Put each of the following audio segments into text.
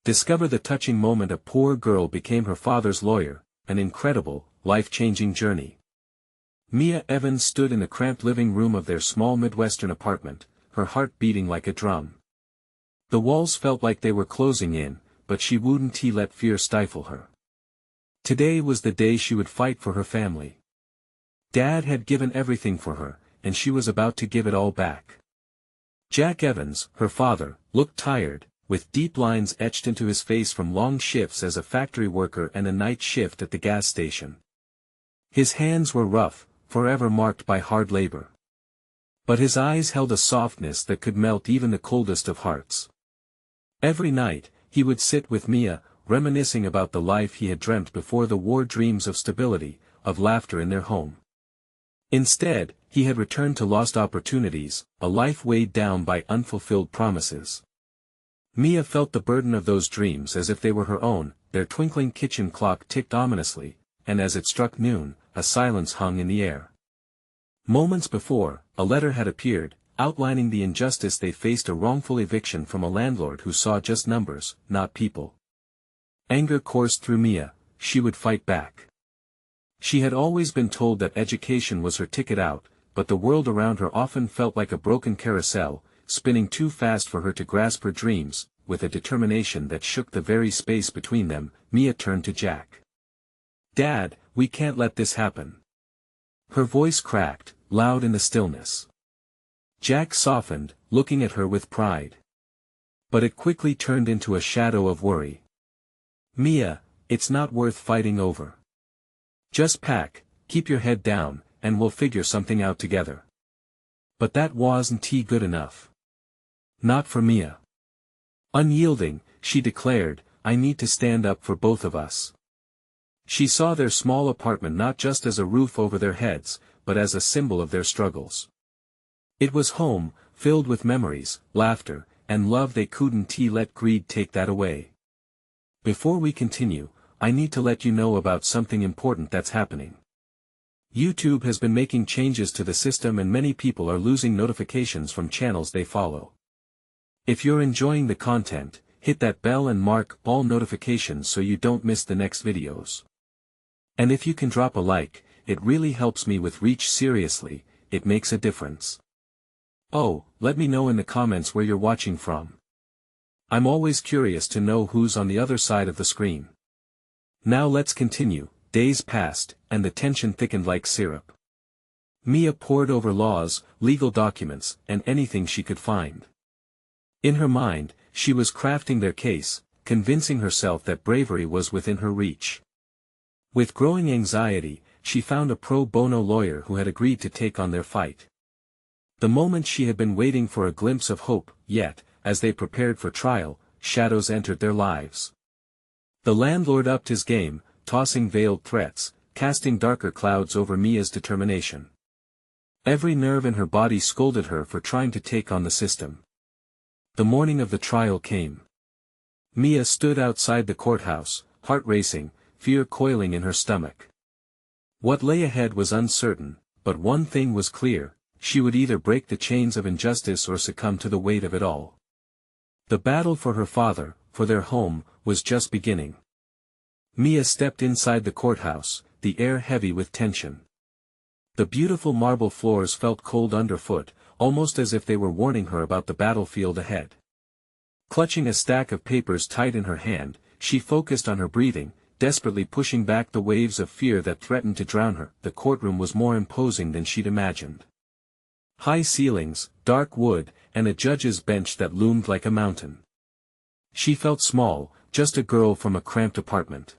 Discover the touching moment a poor girl became her father's lawyer, an incredible, life-changing journey. Mia Evans stood in the cramped living room of their small Midwestern apartment, her heart beating like a drum. The walls felt like they were closing in, but she wouldn't let fear stifle her. Today was the day she would fight for her family. Dad had given everything for her, and she was about to give it all back. Jack Evans, her father, looked tired, with deep lines etched into his face from long shifts as a factory worker and a night shift at the gas station. His hands were rough, forever marked by hard labor. But his eyes held a softness that could melt even the coldest of hearts. Every night, he would sit with Mia, reminiscing about the life he had dreamt before the war, dreams of stability, of laughter in their home. Instead, he had returned to lost opportunities, a life weighed down by unfulfilled promises. Mia felt the burden of those dreams as if they were her own. Their twinkling kitchen clock ticked ominously, and as it struck noon, a silence hung in the air. Moments before, a letter had appeared, outlining the injustice they faced: a wrongful eviction from a landlord who saw just numbers, not people. Anger coursed through Mia. She would fight back. She had always been told that education was her ticket out, but the world around her often felt like a broken carousel, spinning too fast for her to grasp her dreams. With a determination that shook the very space between them, Mia turned to Jack. "Dad, we can't let this happen." Her voice cracked, loud in the stillness. Jack softened, looking at her with pride. But it quickly turned into a shadow of worry. "Mia, it's not worth fighting over. Just pack, keep your head down, and we'll figure something out together." But that wasn't good enough. Not for Mia. Unyielding, she declared, "I need to stand up for both of us." She saw their small apartment not just as a roof over their heads, but as a symbol of their struggles. It was home, filled with memories, laughter, and love. They couldn't let greed take that away. "Before we continue, I need to let you know about something important that's happening. YouTube has been making changes to the system and many people are losing notifications from channels they follow. If you're enjoying the content, hit that bell and mark all notifications so you don't miss the next videos. And if you can drop a like, it really helps me with reach. Seriously, it makes a difference. Oh, let me know in the comments where you're watching from. I'm always curious to know who's on the other side of the screen. Now let's continue. Days passed, and the tension thickened like syrup. Mia pored over laws, legal documents, and anything she could find. In her mind, she was crafting their case, convincing herself that bravery was within her reach. With growing anxiety, she found a pro bono lawyer who had agreed to take on their fight. The moment she had been waiting for, a glimpse of hope. Yet, as they prepared for trial, shadows entered their lives. The landlord upped his game, tossing veiled threats, casting darker clouds over Mia's determination. Every nerve in her body scolded her for trying to take on the system. The morning of the trial came. Mia stood outside the courthouse, heart racing, fear coiling in her stomach. What lay ahead was uncertain, but one thing was clear: she would either break the chains of injustice or succumb to the weight of it all. The battle for her father, for their home, was just beginning. Mia stepped inside the courthouse, the air heavy with tension. The beautiful marble floors felt cold underfoot, almost as if they were warning her about the battlefield ahead. Clutching a stack of papers tight in her hand, she focused on her breathing, desperately pushing back the waves of fear that threatened to drown her. The courtroom was more imposing than she'd imagined. High ceilings, dark wood, and a judge's bench that loomed like a mountain. She felt small, just a girl from a cramped apartment.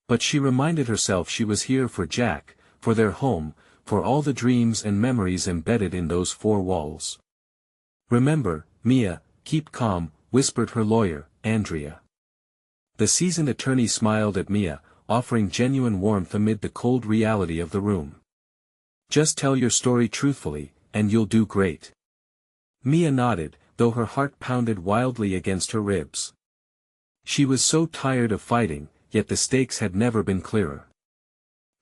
But she reminded herself she was here for Jack, for their home, for all the dreams and memories embedded in those four walls. "Remember, Mia, keep calm," whispered her lawyer, Andrea. The seasoned attorney smiled at Mia, offering genuine warmth amid the cold reality of the room. "Just tell your story truthfully, and you'll do great." Mia nodded, though her heart pounded wildly against her ribs. She was so tired of fighting, yet the stakes had never been clearer.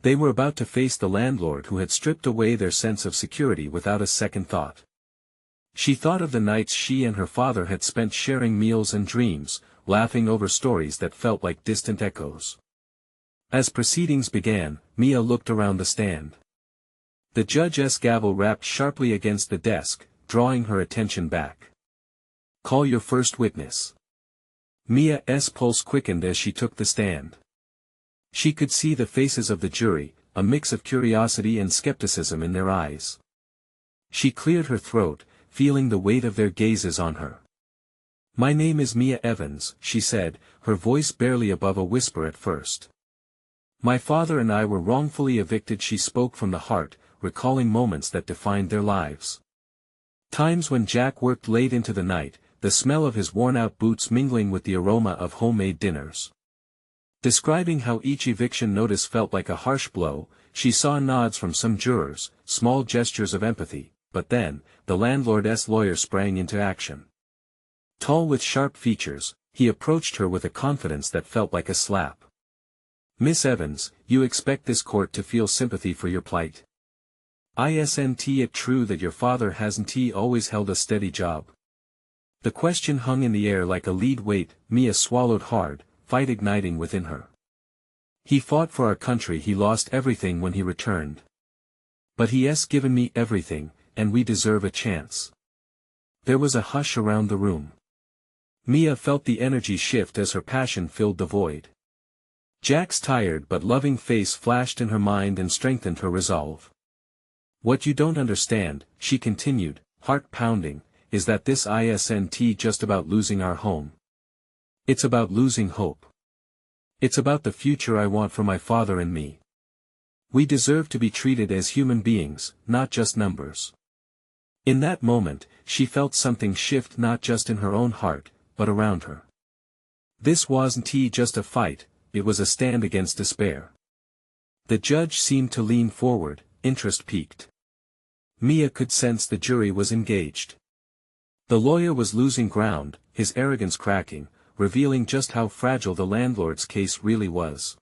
They were about to face the landlord who had stripped away their sense of security without a second thought. She thought of the nights she and her father had spent sharing meals and dreams, laughing over stories that felt like distant echoes. As proceedings began, Mia looked around the stand. The judge's gavel rapped sharply against the desk, drawing her attention back. "Call your first witness." Mia's pulse quickened as she took the stand. She could see the faces of the jury, a mix of curiosity and skepticism in their eyes. She cleared her throat, feeling the weight of their gazes on her. "My name is Mia Evans," she said, her voice barely above a whisper at first. "My father and I were wrongfully evicted." She spoke from the heart, recalling moments that defined their lives. Times when Jack worked late into the night, the smell of his worn-out boots mingling with the aroma of homemade dinners. Describing how each eviction notice felt like a harsh blow, she saw nods from some jurors, small gestures of empathy, but then, the landlord's lawyer sprang into action. Tall with sharp features, he approached her with a confidence that felt like a slap. "Miss Evans, you expect this court to feel sympathy for your plight? Isn't it true that your father hasn't always held a steady job?" The question hung in the air like a lead weight. Mia swallowed hard, fight igniting within her. "He fought for our country. He lost everything when he returned. But he has given me everything, and we deserve a chance." There was a hush around the room. Mia felt the energy shift as her passion filled the void. Jack's tired but loving face flashed in her mind and strengthened her resolve. "What you don't understand," she continued, heart pounding, "is that this isn't just about losing our home. It's about losing hope. It's about the future I want for my father and me. We deserve to be treated as human beings, not just numbers." In that moment, she felt something shift not just in her own heart, but around her. This wasn't just a fight, it was a stand against despair. The judge seemed to lean forward, interest piqued. Mia could sense the jury was engaged. The lawyer was losing ground, his arrogance cracking, revealing just how fragile the landlord's case really was.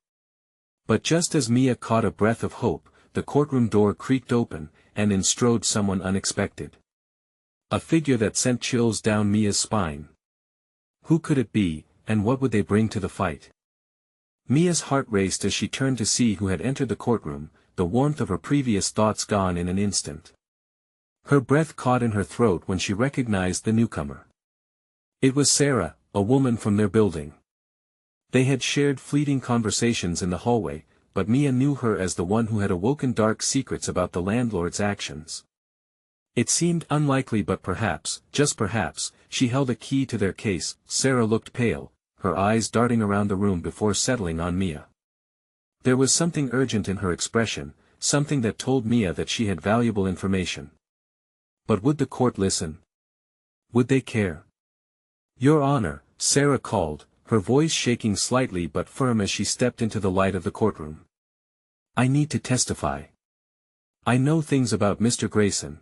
But just as Mia caught a breath of hope, the courtroom door creaked open, and in strode someone unexpected. A figure that sent chills down Mia's spine. Who could it be, and what would they bring to the fight? Mia's heart raced as she turned to see who had entered the courtroom, the warmth of her previous thoughts gone in an instant. Her breath caught in her throat when she recognized the newcomer. It was Sarah, a woman from their building. They had shared fleeting conversations in the hallway, but Mia knew her as the one who had awoken dark secrets about the landlord's actions. It seemed unlikely, but perhaps, just perhaps, she held a key to their case. Sarah looked pale, her eyes darting around the room before settling on Mia. There was something urgent in her expression, something that told Mia that she had valuable information. But would the court listen? Would they care? "Your Honor," Sarah called, her voice shaking slightly but firm as she stepped into the light of the courtroom. "I need to testify. I know things about Mr. Grayson."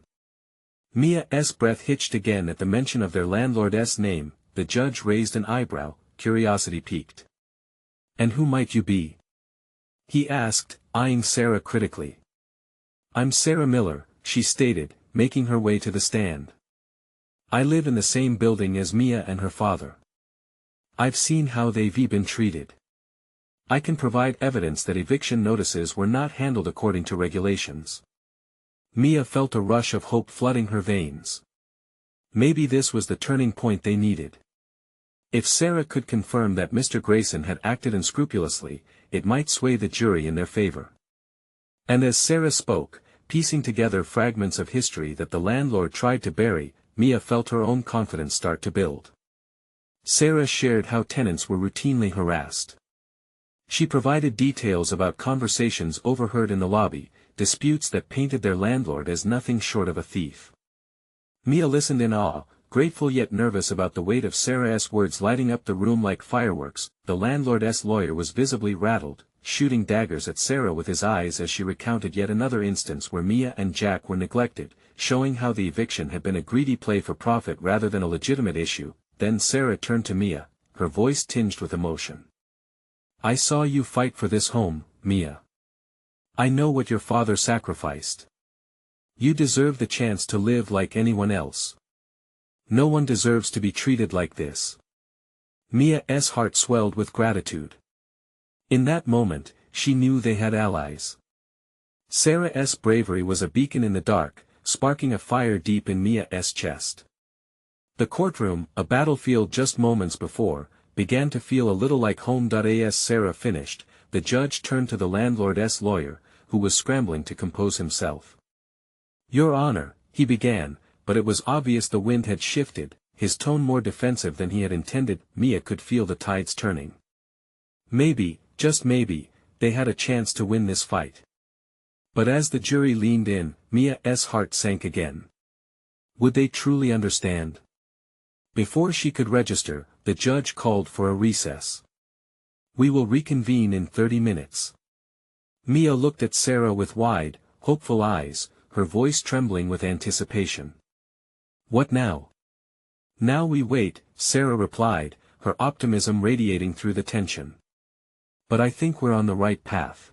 Mia's breath hitched again at the mention of their landlord's name. The judge raised an eyebrow, curiosity piqued. "And who might you be?" he asked, eyeing Sarah critically. "I'm Sarah Miller," she stated, making her way to the stand. "I live in the same building as Mia and her father. I've seen how they've been treated. I can provide evidence that eviction notices were not handled according to regulations." Mia felt a rush of hope flooding her veins. Maybe this was the turning point they needed. If Sarah could confirm that Mr. Grayson had acted unscrupulously, it might sway the jury in their favor. And as Sarah spoke, piecing together fragments of history that the landlord tried to bury, Mia felt her own confidence start to build. Sarah shared how tenants were routinely harassed. She provided details about conversations overheard in the lobby, disputes that painted their landlord as nothing short of a thief. Mia listened in awe, grateful yet nervous about the weight of Sarah's words lighting up the room like fireworks. The landlord's lawyer was visibly rattled, shooting daggers at Sarah with his eyes as she recounted yet another instance where Mia and Jack were neglected, showing how the eviction had been a greedy play for profit rather than a legitimate issue. Then Sarah turned to Mia, her voice tinged with emotion. "I saw you fight for this home, Mia. I know what your father sacrificed. You deserve the chance to live like anyone else. No one deserves to be treated like this." Mia's heart swelled with gratitude. In that moment, she knew they had allies. Sarah's bravery was a beacon in the dark, sparking a fire deep in Mia's chest. The courtroom, a battlefield just moments before, began to feel a little like home. As Sarah finished, the judge turned to the landlord's lawyer, who was scrambling to compose himself. "Your Honor," he began, but it was obvious the wind had shifted, his tone more defensive than he had intended. Mia could feel the tides turning. Maybe, just maybe, they had a chance to win this fight. But as the jury leaned in, Mia's heart sank again. Would they truly understand? Before she could register, the judge called for a recess. "We will reconvene in 30 minutes. Mia looked at Sarah with wide, hopeful eyes, her voice trembling with anticipation. "What now?" "Now we wait," Sarah replied, her optimism radiating through the tension. "But I think we're on the right path.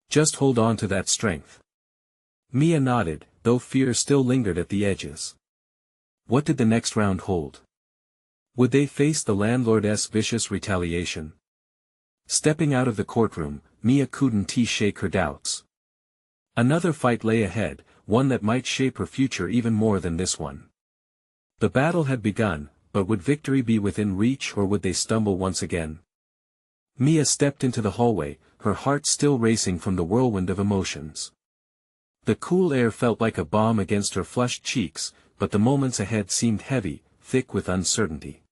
Just hold on to that strength." Mia nodded, though fear still lingered at the edges. What did the next round hold? Would they face the landlord's vicious retaliation? Stepping out of the courtroom, Mia couldn't shake her doubts. Another fight lay ahead, one that might shape her future even more than this one. The battle had begun, but would victory be within reach, or would they stumble once again? Mia stepped into the hallway, her heart still racing from the whirlwind of emotions. The cool air felt like a balm against her flushed cheeks, but the moments ahead seemed heavy, thick with uncertainty.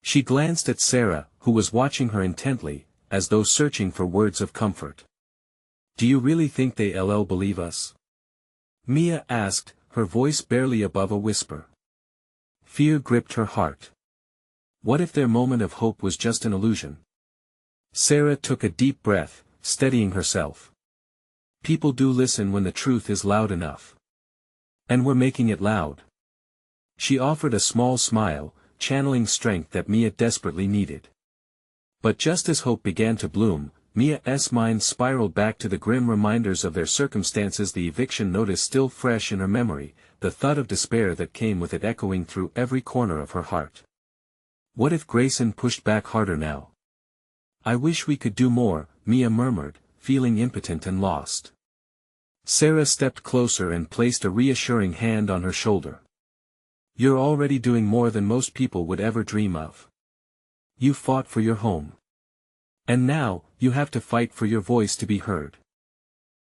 She glanced at Sarah, who was watching her intently, as though searching for words of comfort. "Do you really think they'll believe us?" Mia asked, her voice barely above a whisper. Fear gripped her heart. What if their moment of hope was just an illusion? Sarah took a deep breath, steadying herself. People do listen when the truth is loud enough. And we're making it loud. She offered a small smile, channeling strength that Mia desperately needed. But just as hope began to bloom, Mia's mind spiraled back to the grim reminders of their circumstances, the eviction notice still fresh in her memory, the thud of despair that came with it echoing through every corner of her heart. What if Grayson pushed back harder now? "I wish we could do more," Mia murmured, feeling impotent and lost. Sarah stepped closer and placed a reassuring hand on her shoulder. "You're already doing more than most people would ever dream of. You fought for your home. And now, you have to fight for your voice to be heard."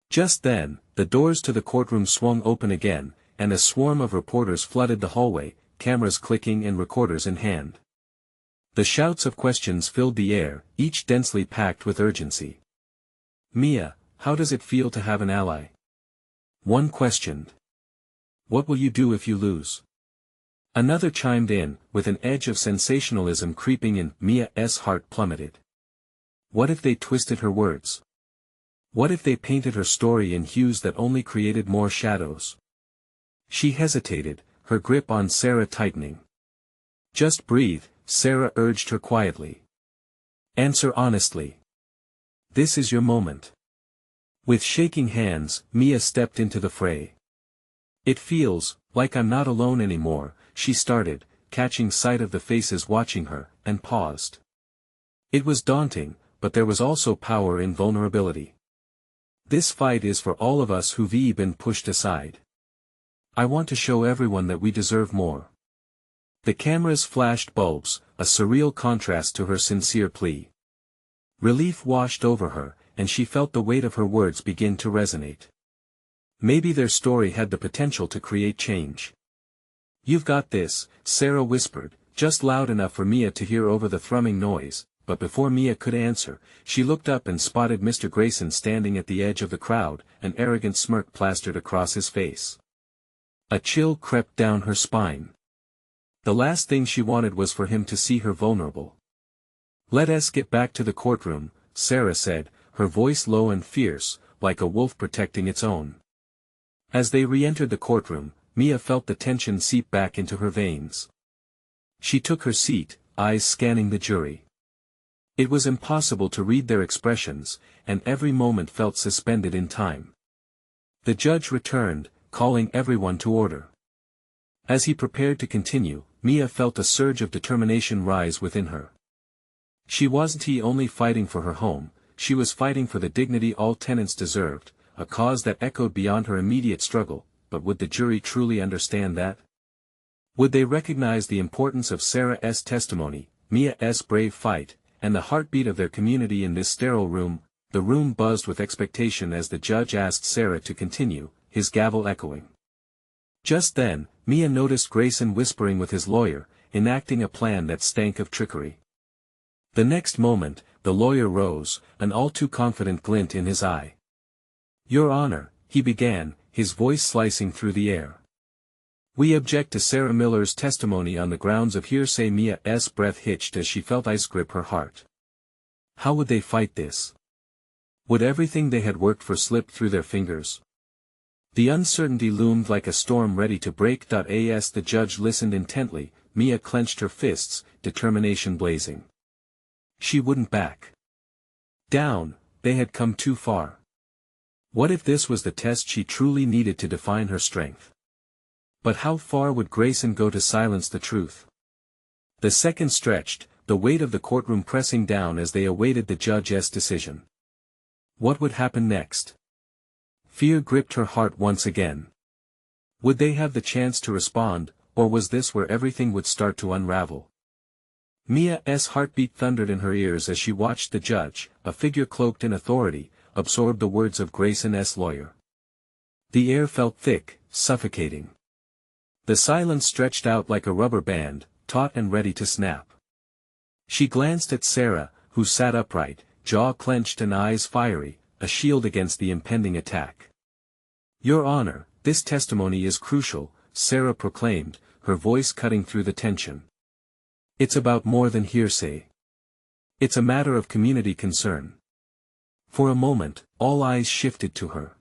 Just then, the doors to the courtroom swung open again, and a swarm of reporters flooded the hallway, cameras clicking and recorders in hand. The shouts of questions filled the air, each densely packed with urgency. "Mia, how does it feel to have an ally?" One questioned. "What will you do if you lose?" Another chimed in, with an edge of sensationalism creeping in. Mia's heart plummeted. What if they twisted her words? What if they painted her story in hues that only created more shadows? She hesitated, her grip on Sarah tightening. "Just breathe," Sarah urged her quietly. "Answer honestly. This is your moment." With shaking hands, Mia stepped into the fray. "It feels like I'm not alone anymore," she started, catching sight of the faces watching her, and paused. It was daunting, but there was also power in vulnerability. "This fight is for all of us who've been pushed aside. I want to show everyone that we deserve more." The cameras flashed bulbs, a surreal contrast to her sincere plea. Relief washed over her, and she felt the weight of her words begin to resonate. Maybe their story had the potential to create change. "You've got this," Sarah whispered, just loud enough for Mia to hear over the thrumming noise, but before Mia could answer, she looked up and spotted Mr. Grayson standing at the edge of the crowd, an arrogant smirk plastered across his face. A chill crept down her spine. The last thing she wanted was for him to see her vulnerable. "Let us get back to the courtroom," Sarah said, her voice low and fierce, like a wolf protecting its own. As they re-entered the courtroom, Mia felt the tension seep back into her veins. She took her seat, eyes scanning the jury. It was impossible to read their expressions, and every moment felt suspended in time. The judge returned, calling everyone to order. As he prepared to continue, Mia felt a surge of determination rise within her. She wasn't only fighting for her home, she was fighting for the dignity all tenants deserved, a cause that echoed beyond her immediate struggle. But would the jury truly understand that? Would they recognize the importance of Sarah's testimony, Mia's brave fight, and the heartbeat of their community in this sterile room? The room buzzed with expectation as the judge asked Sarah to continue, his gavel echoing. Just then, Mia noticed Grayson whispering with his lawyer, enacting a plan that stank of trickery. The next moment, the lawyer rose, an all-too-confident glint in his eye. "Your Honor," he began, his voice slicing through the air. "We object to Sarah Miller's testimony on the grounds of hearsay." Mia's breath hitched as she felt ice grip her heart. How would they fight this? Would everything they had worked for slip through their fingers? The uncertainty loomed like a storm ready to break. As the judge listened intently, Mia clenched her fists, determination blazing. She wouldn't back down. They had come too far. What if this was the test she truly needed to define her strength? But how far would Grayson go to silence the truth? The seconds stretched, the weight of the courtroom pressing down as they awaited the judge's decision. What would happen next? Fear gripped her heart once again. Would they have the chance to respond, or was this where everything would start to unravel? Mia's heartbeat thundered in her ears as she watched the judge, a figure cloaked in authority, absorb the words of Grayson's lawyer. The air felt thick, suffocating. The silence stretched out like a rubber band, taut and ready to snap. She glanced at Sarah, who sat upright, jaw clenched and eyes fiery, a shield against the impending attack. "Your Honor, this testimony is crucial," Sarah proclaimed, her voice cutting through the tension. "It's about more than hearsay. It's a matter of community concern." For a moment, all eyes shifted to her.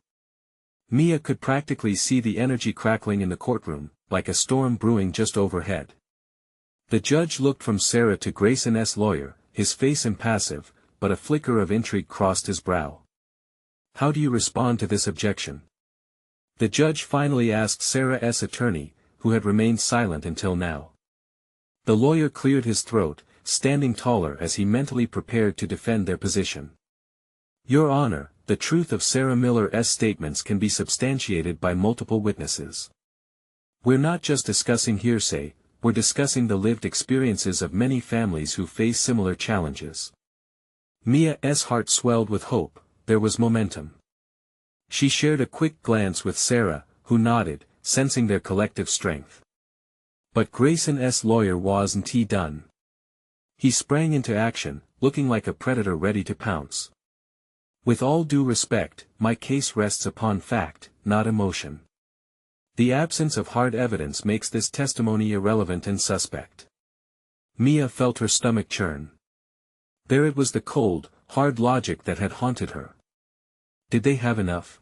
Mia could practically see the energy crackling in the courtroom, like a storm brewing just overhead. The judge looked from Sarah to Grayson's lawyer, his face impassive, but a flicker of intrigue crossed his brow. "How do you respond to this objection?" The judge finally asked Sarah's attorney, who had remained silent until now. The lawyer cleared his throat, standing taller as he mentally prepared to defend their position. "Your Honor, the truth of Sarah Miller's statements can be substantiated by multiple witnesses. We're not just discussing hearsay, we're discussing the lived experiences of many families who face similar challenges." Mia's heart swelled with hope. There was momentum. She shared a quick glance with Sarah, who nodded, sensing their collective strength. But Grayson's lawyer wasn't done. He sprang into action, looking like a predator ready to pounce. "With all due respect, my case rests upon fact, not emotion. The absence of hard evidence makes this testimony irrelevant and suspect." Mia felt her stomach churn. There it was, the cold, hard logic that had haunted her. Did they have enough?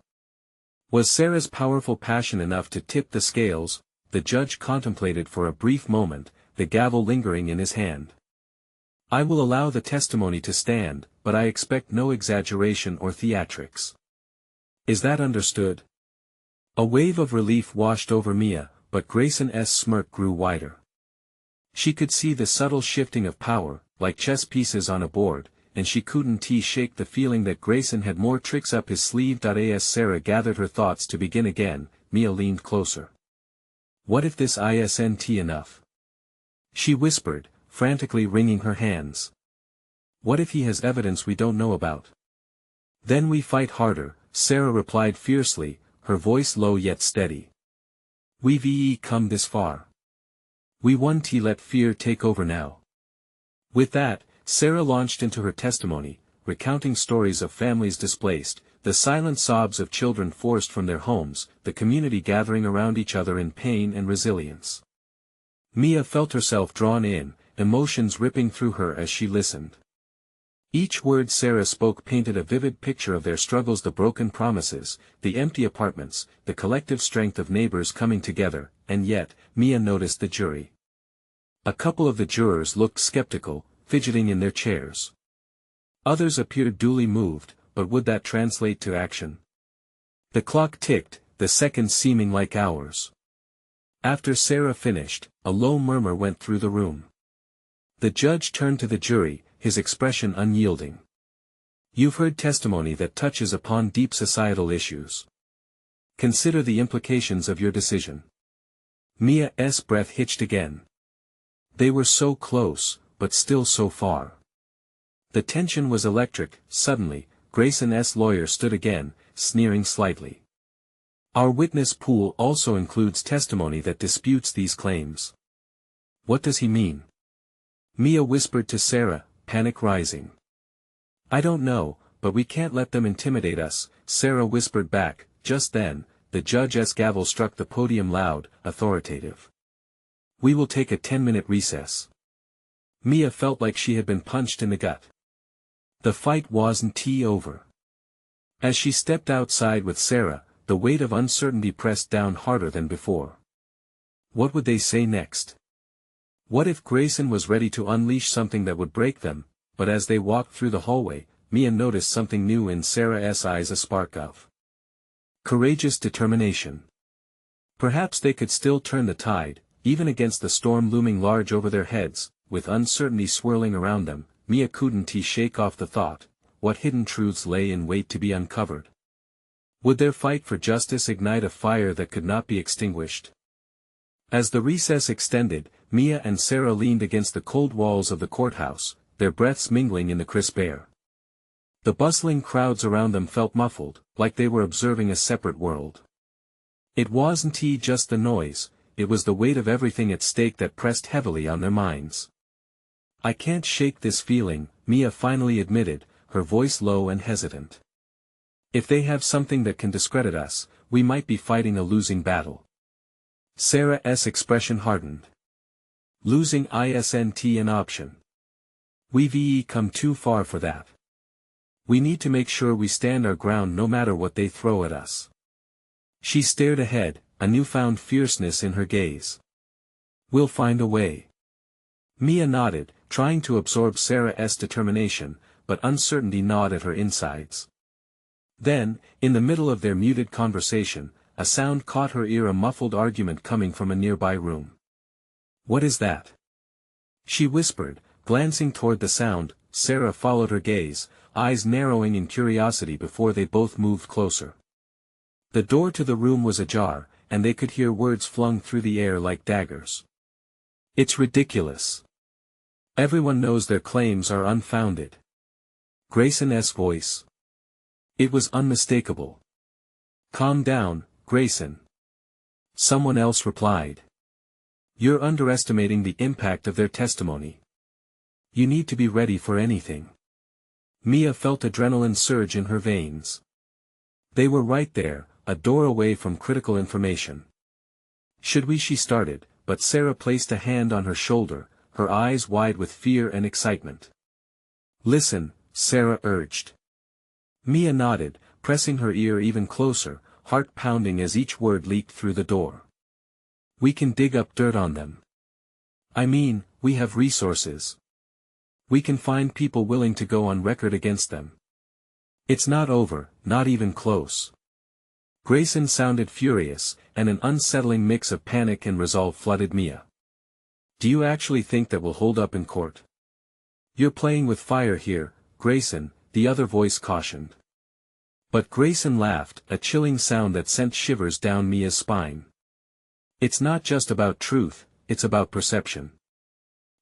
Was Sarah's powerful passion enough to tip the scales? The judge contemplated for a brief moment, the gavel lingering in his hand. "I will allow the testimony to stand, but I expect no exaggeration or theatrics. Is that understood?" A wave of relief washed over Mia, but Grayson's smirk grew wider. She could see the subtle shifting of power, like chess pieces on a board, and she couldn't shake the feeling that Grayson had more tricks up his sleeve. As Sarah gathered her thoughts to begin again, Mia leaned closer. "What if this isn't enough?" she whispered, frantically wringing her hands. "What if he has evidence we don't know about?" "Then we fight harder," Sarah replied fiercely, her voice low yet steady. "We've come this far. We won't let fear take over now." With that, Sarah launched into her testimony, recounting stories of families displaced, the silent sobs of children forced from their homes, the community gathering around each other in pain and resilience. Mia felt herself drawn in, emotions ripping through her as she listened. Each word Sarah spoke painted a vivid picture of their struggles, the broken promises, the empty apartments, the collective strength of neighbors coming together, and yet, Mia noticed the jury. A couple of the jurors looked skeptical, fidgeting in their chairs. Others appeared duly moved, but would that translate to action? The clock ticked, the seconds seeming like hours. After Sarah finished, a low murmur went through the room. The judge turned to the jury, his expression unyielding. You've heard testimony that touches upon deep societal issues. Consider the implications of your decision. Mia's breath hitched again. They were so close, but still so far. The tension was electric. Suddenly, Grayson's lawyer stood again, sneering slightly. Our witness pool also includes testimony that disputes these claims. What does he mean? Mia whispered to Sarah, panic rising. I don't know, but we can't let them intimidate us, Sarah whispered back. Just then, the judge's gavel struck the podium loud, authoritative. We will take a 10-minute recess. Mia felt like she had been punched in the gut. The fight wasn't over. As she stepped outside with Sarah, the weight of uncertainty pressed down harder than before. What would they say next? What if Grayson was ready to unleash something that would break them? But as they walked through the hallway, Mia noticed something new in Sarah's eyes, a spark of courageous determination. Perhaps they could still turn the tide, even against the storm looming large over their heads, with uncertainty swirling around them. Mia couldn't shake off the thought, what hidden truths lay in wait to be uncovered? Would their fight for justice ignite a fire that could not be extinguished? As the recess extended, Mia and Sarah leaned against the cold walls of the courthouse, their breaths mingling in the crisp air. The bustling crowds around them felt muffled, like they were observing a separate world. It wasn't just the noise, it was the weight of everything at stake that pressed heavily on their minds. I can't shake this feeling, Mia finally admitted, her voice low and hesitant. If they have something that can discredit us, we might be fighting a losing battle. Sarah's expression hardened. Losing isn't an option. We've come too far for that. We need to make sure we stand our ground no matter what they throw at us. She stared ahead, a newfound fierceness in her gaze. We'll find a way. Mia nodded, trying to absorb Sarah's determination, but uncertainty gnawed at her insides. Then, in the middle of their muted conversation, a sound caught her ear, a muffled argument coming from a nearby room. What is that? She whispered, glancing toward the sound. Sarah followed her gaze, eyes narrowing in curiosity before they both moved closer. The door to the room was ajar, and they could hear words flung through the air like daggers. It's ridiculous. Everyone knows their claims are unfounded. Grayson's voice. It was unmistakable. Calm down, Grayson. Someone else replied. You're underestimating the impact of their testimony. You need to be ready for anything. Mia felt adrenaline surge in her veins. They were right there, a door away from critical information. She started, but Sarah placed a hand on her shoulder, her eyes wide with fear and excitement. Listen, Sarah urged. Mia nodded, pressing her ear even closer, heart pounding as each word leaked through the door. We can dig up dirt on them. I mean, we have resources. We can find people willing to go on record against them. It's not over, not even close. Grayson sounded furious, and an unsettling mix of panic and resolve flooded Mia. Do you actually think that will hold up in court? You're playing with fire here, Grayson, the other voice cautioned. But Grayson laughed, a chilling sound that sent shivers down Mia's spine. It's not just about truth, it's about perception.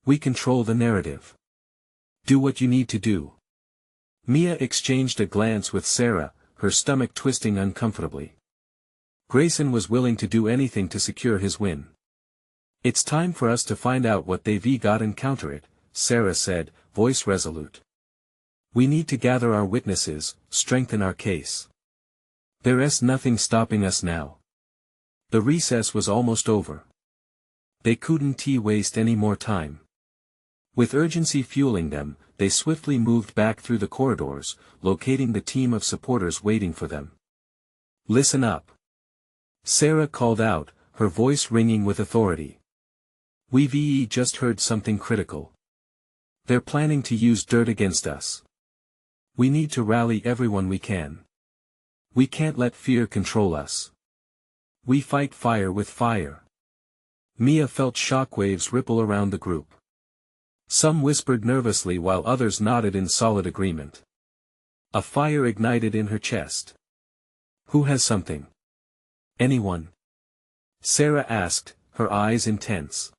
We control the narrative. Do what you need to do. Mia exchanged a glance with Sarah, her stomach twisting uncomfortably. Grayson was willing to do anything to secure his win. It's time for us to find out what they've got and counter it, Sarah said, voice resolute. We need to gather our witnesses, strengthen our case. There's nothing stopping us now. The recess was almost over. They couldn't waste any more time. With urgency fueling them, they swiftly moved back through the corridors, locating the team of supporters waiting for them. Listen up. Sarah called out, her voice ringing with authority. We've just heard something critical. They're planning to use dirt against us. We need to rally everyone we can. We can't let fear control us. We fight fire with fire. Mia felt shockwaves ripple around the group. Some whispered nervously while others nodded in solid agreement. A fire ignited in her chest. Who has something? Anyone? Sarah asked, her eyes intense.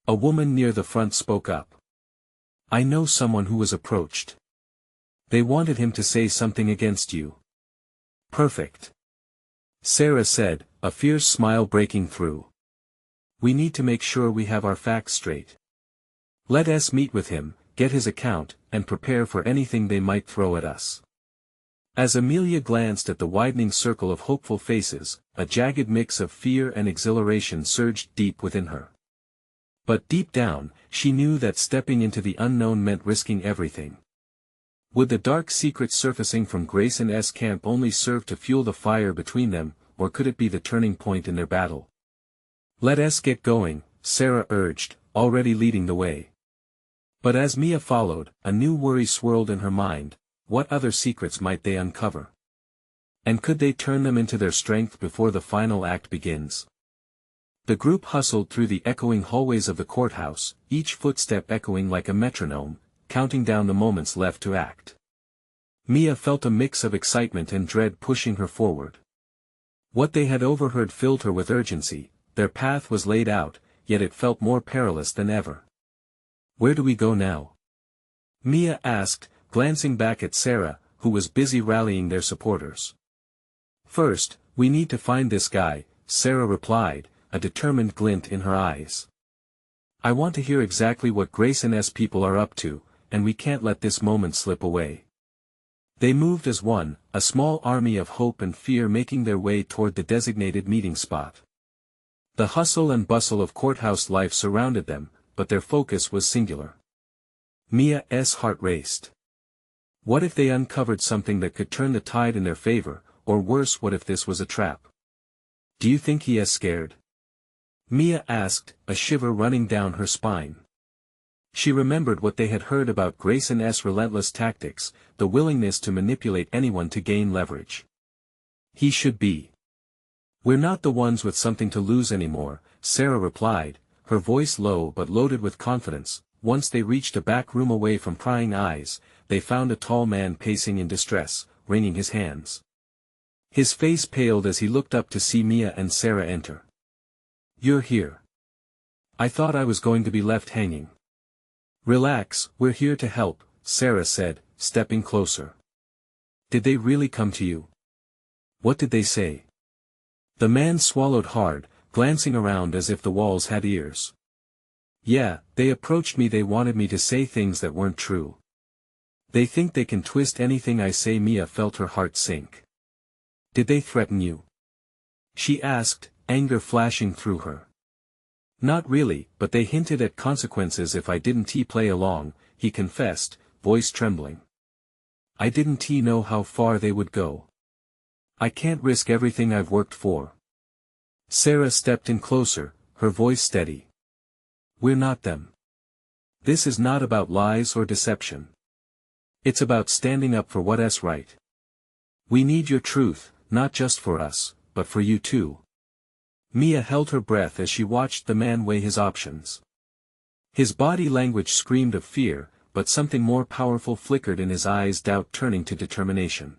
A woman near the front spoke up. I know someone who was approached. They wanted him to say something against you. Perfect. Sarah said, a fierce smile breaking through. We need to make sure we have our facts straight. Let us meet with him, get his account, and prepare for anything they might throw at us. As Amelia glanced at the widening circle of hopeful faces, a jagged mix of fear and exhilaration surged deep within her. But deep down, she knew that stepping into the unknown meant risking everything. Would the dark secret surfacing from Grayson's camp only serve to fuel the fire between them, or could it be the turning point in their battle? Let us get going, Sarah urged, already leading the way. But as Mia followed, a new worry swirled in her mind. What other secrets might they uncover? And could they turn them into their strength before the final act begins? The group hustled through the echoing hallways of the courthouse, each footstep echoing like a metronome, counting down the moments left to act. Mia felt a mix of excitement and dread pushing her forward. What they had overheard filled her with urgency. Their path was laid out, yet it felt more perilous than ever. Where do we go now? Mia asked, glancing back at Sarah, who was busy rallying their supporters. First, we need to find this guy, Sarah replied, a determined glint in her eyes. I want to hear exactly what Grayson's people are up to, and we can't let this moment slip away. They moved as one, a small army of hope and fear making their way toward the designated meeting spot. The hustle and bustle of courthouse life surrounded them, but their focus was singular. Mia's heart raced. What if they uncovered something that could turn the tide in their favor, or worse, what if this was a trap? Do you think he is scared? Mia asked, a shiver running down her spine. She remembered what they had heard about Grayson's relentless tactics, the willingness to manipulate anyone to gain leverage. He should be. We're not the ones with something to lose anymore, Sarah replied, her voice low but loaded with confidence. Once they reached a back room away from prying eyes, they found a tall man pacing in distress, wringing his hands. His face paled as he looked up to see Mia and Sarah enter. You're here. I thought I was going to be left hanging. Relax, we're here to help, Sarah said, stepping closer. Did they really come to you? What did they say? The man swallowed hard, glancing around as if the walls had ears. Yeah, they approached me. They wanted me to say things that weren't true. They think they can twist anything I say. Mia felt her heart sink. Did they threaten you? She asked, anger flashing through her. Not really, but they hinted at consequences if I didn't play along, he confessed, voice trembling. I didn't know how far they would go. I can't risk everything I've worked for. Sarah stepped in closer, her voice steady. We're not them. This is not about lies or deception. It's about standing up for what's right. We need your truth, not just for us, but for you too. Mia held her breath as she watched the man weigh his options. His body language screamed of fear, but something more powerful flickered in his eyes, doubt turning to determination.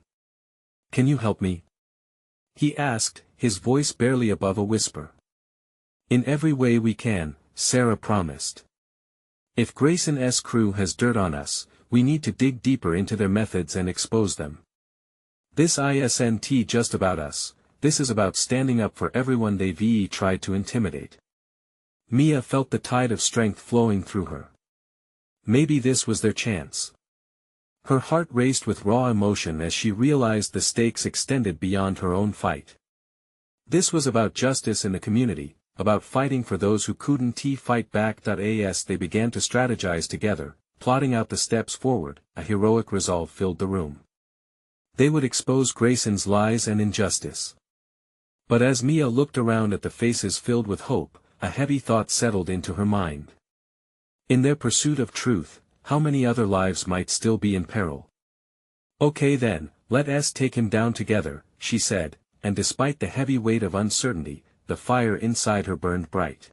Can you help me? He asked, his voice barely above a whisper. In every way we can, Sarah promised. If Grayson's crew has dirt on us, we need to dig deeper into their methods and expose them. This isn't just about us, this is about standing up for everyone they've tried to intimidate. Mia felt the tide of strength flowing through her. Maybe this was their chance. Her heart raced with raw emotion as she realized the stakes extended beyond her own fight. This was about justice in the community, about fighting for those who couldn't fight back. As they began to strategize together, plotting out the steps forward, a heroic resolve filled the room. They would expose Grayson's lies and injustice. But as Mia looked around at the faces filled with hope, a heavy thought settled into her mind. In their pursuit of truth, how many other lives might still be in peril? Okay then, let us take him down together, she said, and despite the heavy weight of uncertainty, the fire inside her burned bright.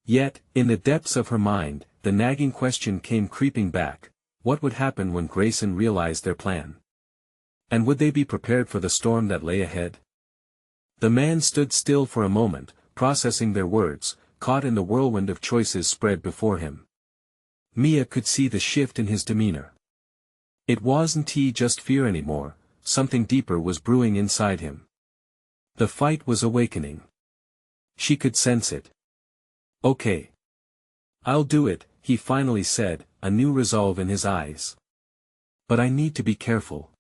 Yet, in the depths of her mind, the nagging question came creeping back: what would happen when Grayson realized their plan? And would they be prepared for the storm that lay ahead? The man stood still for a moment, processing their words, caught in the whirlwind of choices spread before him. Mia could see the shift in his demeanor. It wasn't just fear anymore, something deeper was brewing inside him. The fight was awakening. She could sense it. "Okay. I'll do it," he finally said, a new resolve in his eyes. "But I need to be careful.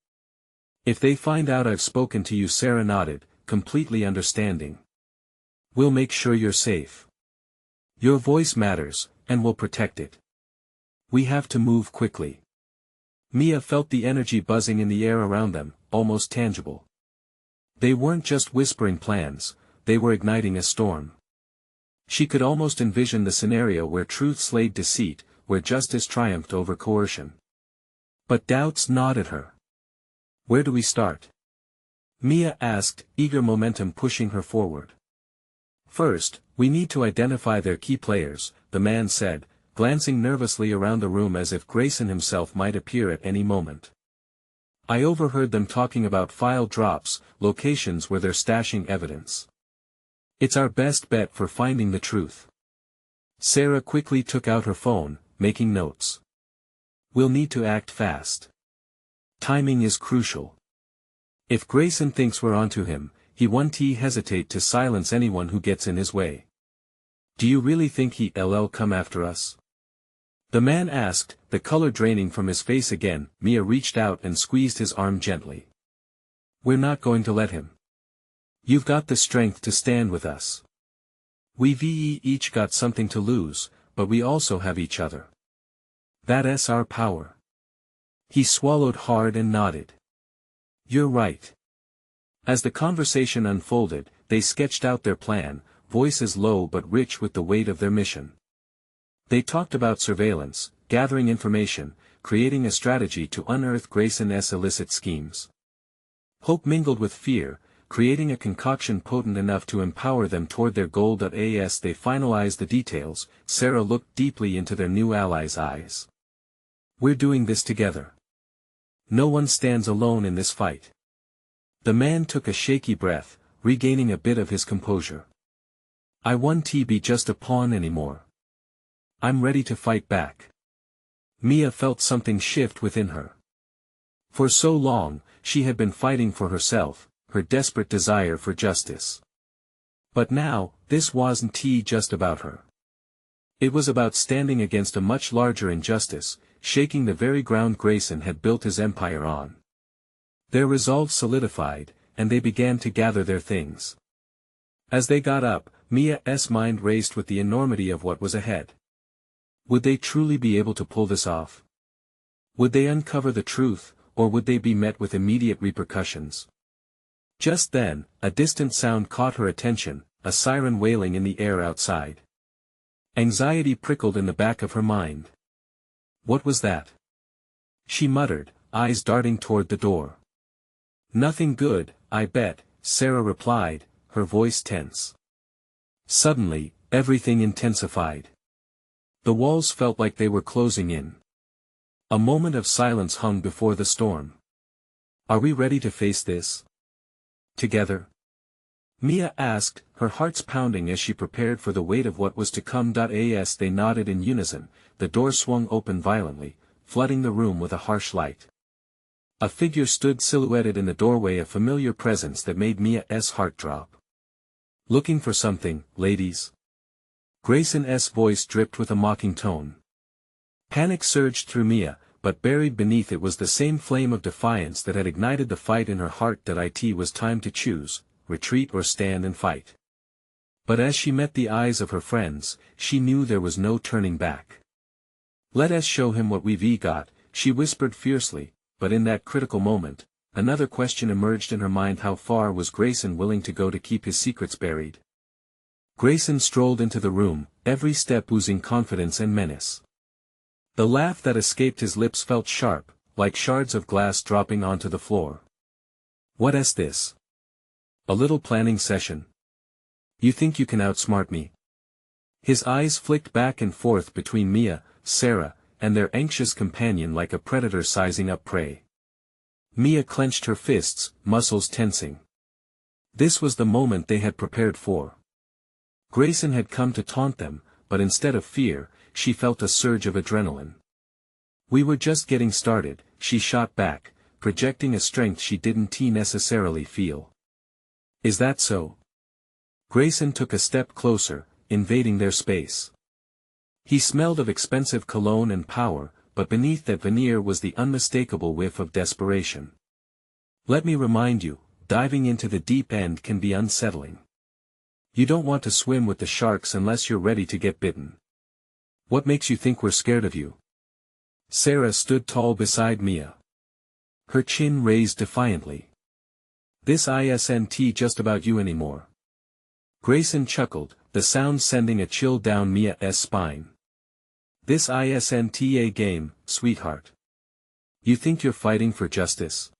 If they find out I've spoken to you," Sarah nodded, completely understanding. "We'll make sure you're safe. Your voice matters, and we'll protect it. We have to move quickly." Mia felt the energy buzzing in the air around them, almost tangible. They weren't just whispering plans, they were igniting a storm. She could almost envision the scenario where truth slayed deceit, where justice triumphed over coercion. But doubts gnawed at her. "Where do we start?" Mia asked, eager momentum pushing her forward. "First, we need to identify their key players," the man said, glancing nervously around the room as if Grayson himself might appear at any moment. "I overheard them talking about file drops, locations where they're stashing evidence. It's our best bet for finding the truth." Sarah quickly took out her phone, making notes. "We'll need to act fast. Timing is crucial. If Grayson thinks we're onto him, he won't hesitate to silence anyone who gets in his way." "Do you really think he'll come after us?" the man asked, the color draining from his face again. Mia reached out and squeezed his arm gently. "We're not going to let him. You've got the strength to stand with us. We've each got something to lose, but we also have each other. That's our power." He swallowed hard and nodded. "You're right." As the conversation unfolded, they sketched out their plan, voices low but rich with the weight of their mission. They talked about surveillance, gathering information, creating a strategy to unearth Grayson's illicit schemes. Hope mingled with fear, creating a concoction potent enough to empower them toward their goal. As they finalized the details, Sarah looked deeply into their new ally's eyes. "We're doing this together. No one stands alone in this fight." The man took a shaky breath, regaining a bit of his composure. "I won't be just a pawn anymore. I'm ready to fight back." Mia felt something shift within her. For so long, she had been fighting for herself, her desperate desire for justice. But now, this wasn't just about her. It was about standing against a much larger injustice, shaking the very ground Grayson had built his empire on. Their resolve solidified, and they began to gather their things. As they got up, Mia's mind raced with the enormity of what was ahead. Would they truly be able to pull this off? Would they uncover the truth, or would they be met with immediate repercussions? Just then, a distant sound caught her attention, a siren wailing in the air outside. Anxiety prickled in the back of her mind. What was that? She muttered, eyes darting toward the door. "Nothing good, I bet," Sarah replied, her voice tense. Suddenly, everything intensified. The walls felt like they were closing in. A moment of silence hung before the storm. "Are we ready to face this together?" Mia asked, her heart's pounding as she prepared for the weight of what was to come. As they nodded in unison, the door swung open violently, flooding the room with a harsh light. A figure stood silhouetted in the doorway, a familiar presence that made Mia's heart drop. "Looking for something, ladies?" Grayson's voice dripped with a mocking tone. Panic surged through Mia, but buried beneath it was the same flame of defiance that had ignited the fight in her heart. It was time to choose, retreat or stand and fight. But as she met the eyes of her friends, she knew there was no turning back. "Let us show him what we've got," she whispered fiercely, but in that critical moment, another question emerged in her mind: how far was Grayson willing to go to keep his secrets buried? Grayson strolled into the room, every step oozing confidence and menace. The laugh that escaped his lips felt sharp, like shards of glass dropping onto the floor. "What's this? A little planning session? You think you can outsmart me?" His eyes flicked back and forth between Mia, Sarah, and their anxious companion like a predator sizing up prey. Mia clenched her fists, muscles tensing. This was the moment they had prepared for. Grayson had come to taunt them, but instead of fear, she felt a surge of adrenaline. "We were just getting started," she shot back, projecting a strength she didn't necessarily feel. "Is that so?" Grayson took a step closer, invading their space. He smelled of expensive cologne and power, but beneath that veneer was the unmistakable whiff of desperation. "Let me remind you, diving into the deep end can be unsettling. You don't want to swim with the sharks unless you're ready to get bitten. What makes you think we're scared of you?" Sarah stood tall beside Mia. Her chin raised defiantly. "This isn't just about you anymore." Grayson chuckled, the sound sending a chill down Mia's spine. "This isn't a game, sweetheart. You think you're fighting for justice?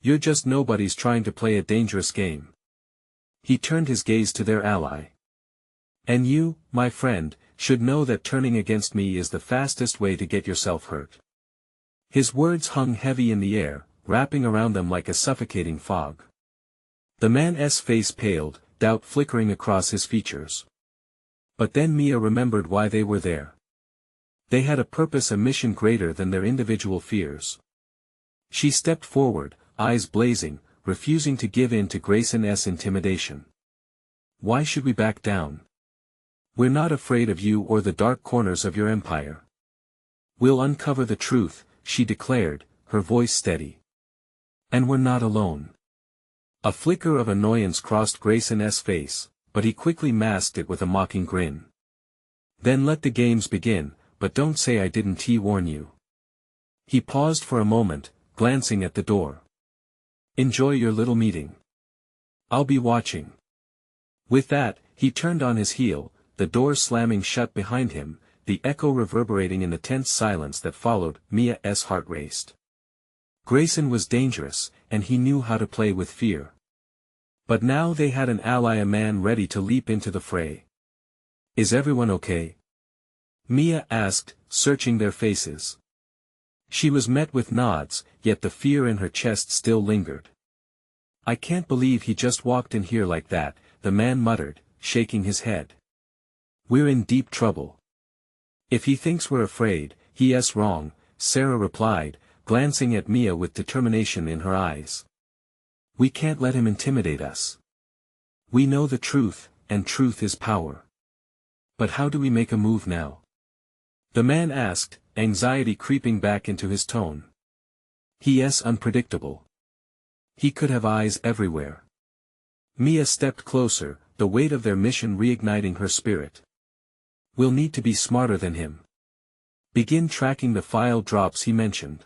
You're just nobodies trying to play a dangerous game." He turned his gaze to their ally. "And you, my friend, should know that turning against me is the fastest way to get yourself hurt." His words hung heavy in the air, wrapping around them like a suffocating fog. The man's face paled, doubt flickering across his features. But then Mia remembered why they were there. They had a purpose, a mission greater than their individual fears. She stepped forward, eyes blazing, refusing to give in to Grayson's intimidation. "Why should we back down? We're not afraid of you or the dark corners of your empire. We'll uncover the truth," she declared, her voice steady. "And we're not alone." A flicker of annoyance crossed Grayson's face, but he quickly masked it with a mocking grin. "Then let the games begin, but don't say I didn't warn you." He paused for a moment, glancing at the door. "Enjoy your little meeting. I'll be watching." With that, he turned on his heel, the door slamming shut behind him, the echo reverberating in the tense silence that followed. Mia's heart raced. Grayson was dangerous, and he knew how to play with fear. But now they had an ally, a man ready to leap into the fray. "Is everyone okay?" Mia asked, searching their faces. She was met with nods, yet the fear in her chest still lingered. "I can't believe he just walked in here like that," the man muttered, shaking his head. "We're in deep trouble." "If he thinks we're afraid, he's wrong," Sarah replied, glancing at Mia with determination in her eyes. "We can't let him intimidate us. We know the truth, and truth is power. But how do we make a move now?" the man asked, anxiety creeping back into his tone. He's unpredictable. He could have eyes everywhere. Mia stepped closer, the weight of their mission reigniting her spirit. "We'll need to be smarter than him. Begin tracking the file drops he mentioned.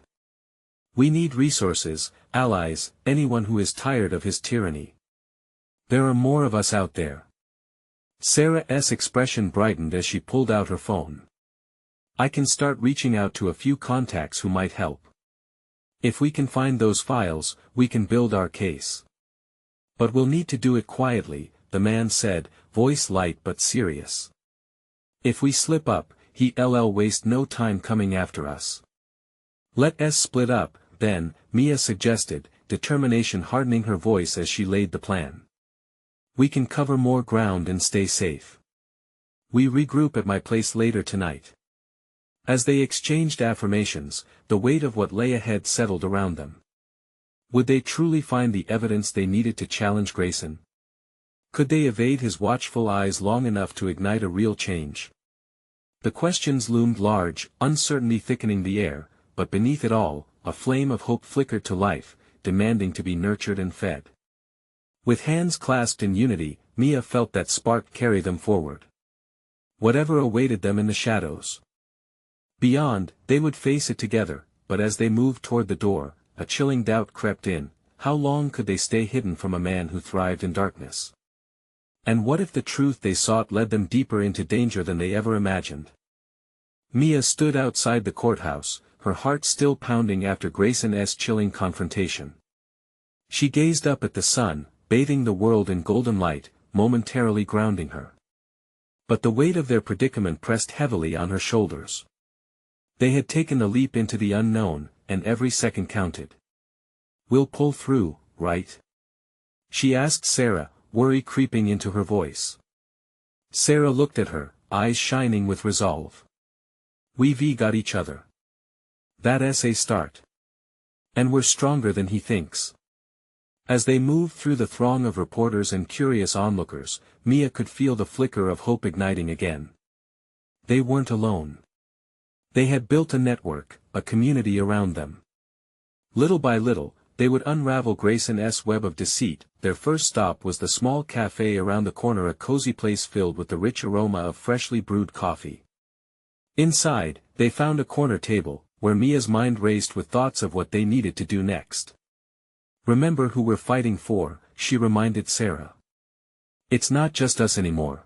We need resources, allies, anyone who is tired of his tyranny. There are more of us out there." Sarah's expression brightened as she pulled out her phone. "I can start reaching out to a few contacts who might help. If we can find those files, we can build our case. But we'll need to do it quietly," the man said, voice light but serious. "If we slip up, he'll waste no time coming after us." "Let's split up, then," Mia suggested, determination hardening her voice as she laid the plan. "We can cover more ground and stay safe. We regroup at my place later tonight." As they exchanged affirmations, the weight of what lay ahead settled around them. Would they truly find the evidence they needed to challenge Grayson? Could they evade his watchful eyes long enough to ignite a real change? The questions loomed large, uncertainty thickening the air, but beneath it all, a flame of hope flickered to life, demanding to be nurtured and fed. With hands clasped in unity, Mia felt that spark carry them forward. Whatever awaited them in the shadows. Beyond, they would face it together, but as they moved toward the door, a chilling doubt crept in: how long could they stay hidden from a man who thrived in darkness? And what if the truth they sought led them deeper into danger than they ever imagined? Mia stood outside the courthouse, her heart still pounding after Grayson's chilling confrontation. She gazed up at the sun, bathing the world in golden light, momentarily grounding her. But the weight of their predicament pressed heavily on her shoulders. They had taken the leap into the unknown, and every second counted. "We'll pull through, right?" she asked Sarah, worry creeping into her voice. Sarah looked at her, eyes shining with resolve. "We've got each other. That's a start. And we're stronger than he thinks." As they moved through the throng of reporters and curious onlookers, Mia could feel the flicker of hope igniting again. They weren't alone. They had built a network, a community around them. Little by little, they would unravel Grayson's web of deceit. Their first stop was the small cafe around the corner, a cozy place filled with the rich aroma of freshly brewed coffee. Inside, they found a corner table, where Mia's mind raced with thoughts of what they needed to do next. "Remember who we're fighting for," she reminded Sarah. "It's not just us anymore.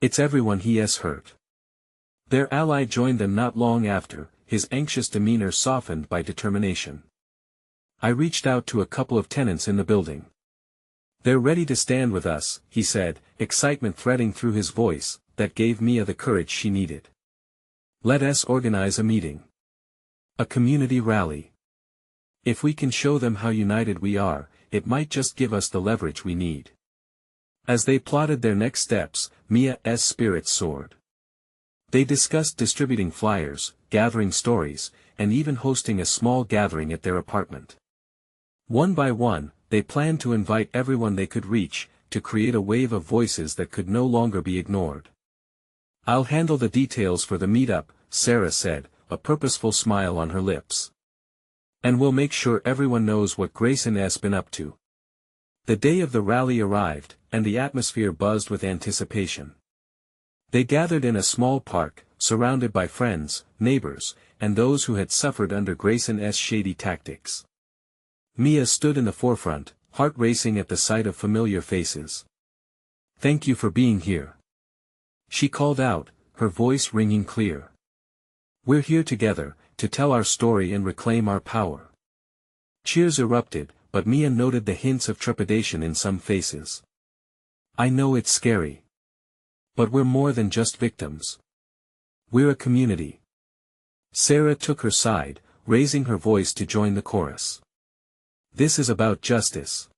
It's everyone he has hurt." Their ally joined them not long after, his anxious demeanor softened by determination. "I reached out to a couple of tenants in the building. They're ready to stand with us," he said, excitement threading through his voice, that gave Mia the courage she needed. "Let us organize a meeting. A community rally. If we can show them how united we are, it might just give us the leverage we need." As they plotted their next steps, Mia's spirits soared. They discussed distributing flyers, gathering stories, and even hosting a small gathering at their apartment. One by one, they planned to invite everyone they could reach, to create a wave of voices that could no longer be ignored. "I'll handle the details for the meetup," Sarah said, a purposeful smile on her lips. "And we'll make sure everyone knows what Grayson has been up to." The day of the rally arrived, and the atmosphere buzzed with anticipation. They gathered in a small park, surrounded by friends, neighbors, and those who had suffered under Grayson's shady tactics. Mia stood in the forefront, heart racing at the sight of familiar faces. "Thank you for being here," she called out, her voice ringing clear. "We're here together, to tell our story and reclaim our power." Cheers erupted, but Mia noted the hints of trepidation in some faces. "I know it's scary. But we're more than just victims. We're a community." Sarah took her side, raising her voice to join the chorus. "This is about justice.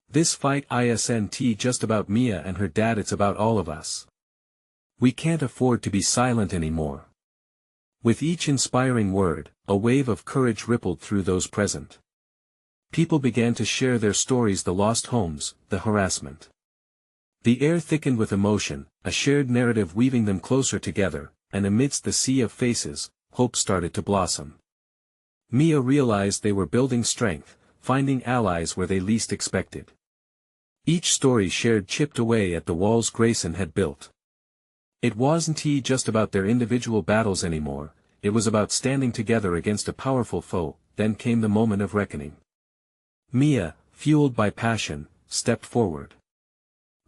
This fight isn't just about Mia and her dad, it's about all of us. We can't afford to be silent anymore." With each inspiring word, a wave of courage rippled through those present. People began to share their stories, the lost homes, the harassment. The air thickened with emotion, a shared narrative weaving them closer together, and amidst the sea of faces, hope started to blossom. Mia realized they were building strength, finding allies where they least expected. Each story shared chipped away at the walls Grayson had built. It wasn't just about their individual battles anymore, it was about standing together against a powerful foe. Then came the moment of reckoning. Mia, fueled by passion, stepped forward.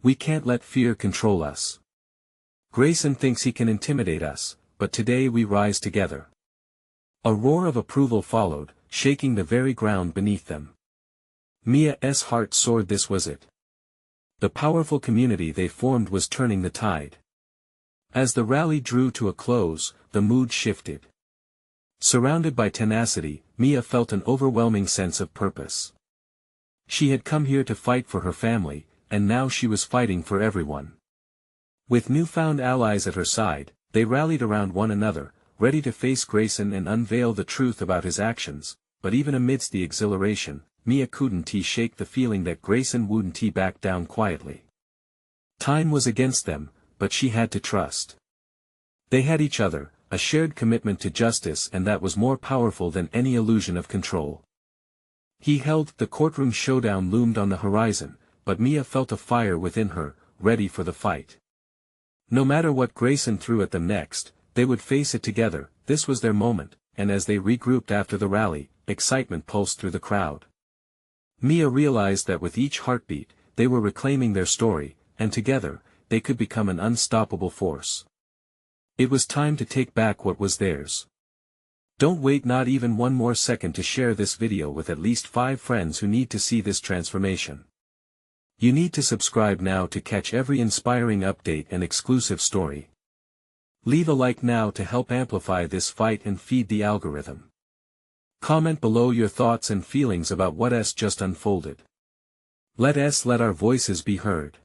"We can't let fear control us. Grayson thinks he can intimidate us, but today we rise together." A roar of approval followed, shaking the very ground beneath them. Mia's heart soared. This was it. The powerful community they formed was turning the tide. As the rally drew to a close, the mood shifted. Surrounded by tenacity, Mia felt an overwhelming sense of purpose. She had come here to fight for her family, and now she was fighting for everyone. With newfound allies at her side, they rallied around one another, ready to face Grayson and unveil the truth about his actions. But even amidst the exhilaration, Mia couldn't shake the feeling that Grayson wouldn't back down quietly. Time was against them, but she had to trust. They had each other, a shared commitment to justice, and that was more powerful than any illusion of control. The courtroom showdown loomed on the horizon, but Mia felt a fire within her, ready for the fight. No matter what Grayson threw at them next, they would face it together. This was their moment, and as they regrouped after the rally, excitement pulsed through the crowd. Mia realized that with each heartbeat, they were reclaiming their story, and together, they could become an unstoppable force. It was time to take back what was theirs. Don't wait not even one more second to share this video with at least 5 friends who need to see this transformation. You need to subscribe now to catch every inspiring update and exclusive story. Leave a like now to help amplify this fight and feed the algorithm. Comment below your thoughts and feelings about what has just unfolded. Let our voices be heard.